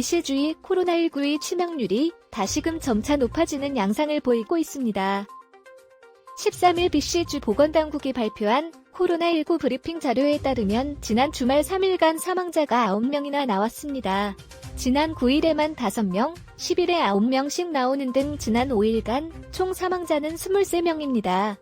BC주의 코로나19의 치명률이 다시금 점차 높아지는 양상을 보이고 있습니다. 13일 BC주 보건당국이 발표한 코로나19 브리핑 자료에 따르면 지난 주말 3일간 사망자가 9명이나 나왔습니다. 지난 9일에만 5명, 10일에 9명씩 나오는 등 지난 5일간 총 사망자는 23명입니다.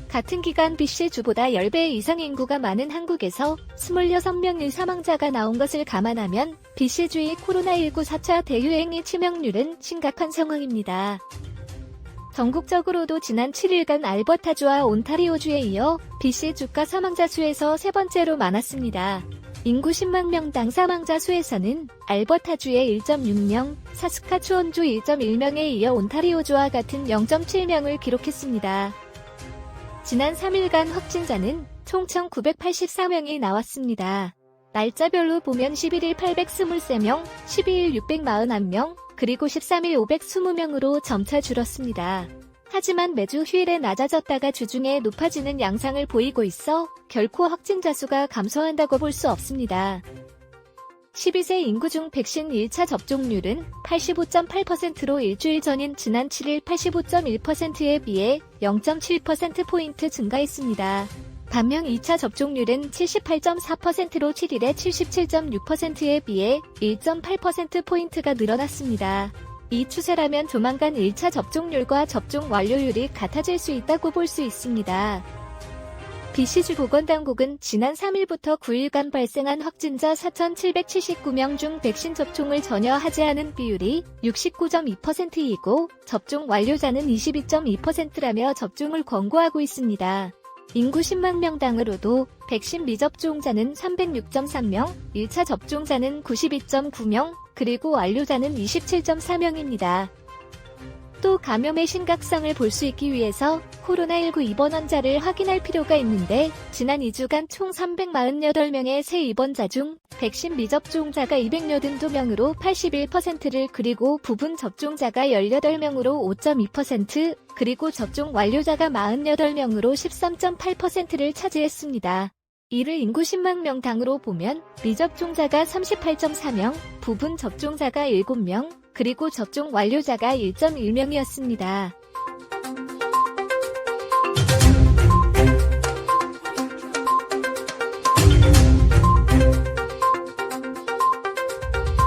같은 기간 BC주보다 10배 이상 인구가 많은 한국에서 26명의 사망자가 나온 것을 감안하면 BC주의 코로나19 4차 대유행의 치명률은 심각한 상황입니다. 전국적으로도 지난 7일간 알버타주와 온타리오주에 이어 BC주가 사망자 수에서 세 번째로 많았습니다. 인구 10만 명당 사망자 수에서는 알버타주의 1.6명, 사스카추원주 1.1명에 이어 온타리오주와 같은 0.7명을 기록했습니다. 지난 3일간 확진자는 총 1,984명이 나왔습니다. 날짜별로 보면 11일 823명, 12일 641명, 그리고 13일 520명으로 점차 줄었습니다. 하지만 매주 휴일에 낮아졌다가 주중에 높아지는 양상을 보이고 있어 결코 확진자 수가 감소한다고 볼 수 없습니다. 12세 인구 중 백신 1차 접종률은 85.8%로 일주일 전인 지난 7일 85.1%에 비해 0.7%포인트 증가했습니다. 반면 2차 접종률은 78.4%로 7일에 77.6%에 비해 1.8%포인트가 늘어났습니다. 이 추세라면 조만간 1차 접종률과 접종 완료율이 같아질 수 있다고 볼 수 있습니다. BC주 보건당국은 지난 3일부터 9일간 발생한 확진자 4,779명 중 백신 접종을 전혀 하지 않은 비율이 69.2%이고 접종 완료자는 22.2%라며 접종을 권고하고 있습니다. 인구 10만 명당으로도 백신 미접종자는 306.3명, 1차 접종자는 92.9명, 그리고 완료자는 27.4명입니다. 또 감염의 심각성을 볼 수 있기 위해서 코로나19 입원 환자를 확인할 필요가 있는데 지난 2주간 총 348명의 새 입원자 중 백신 미접종자가 282명으로 81%를 그리고 부분 접종자가 18명으로 5.2% 그리고 접종 완료자가 48명으로 13.8%를 차지했습니다. 이를 인구 10만 명당으로 보면 미접종자가 38.4명, 부분 접종자가 7명, 그리고 접종 완료자가 1.1명이었습니다.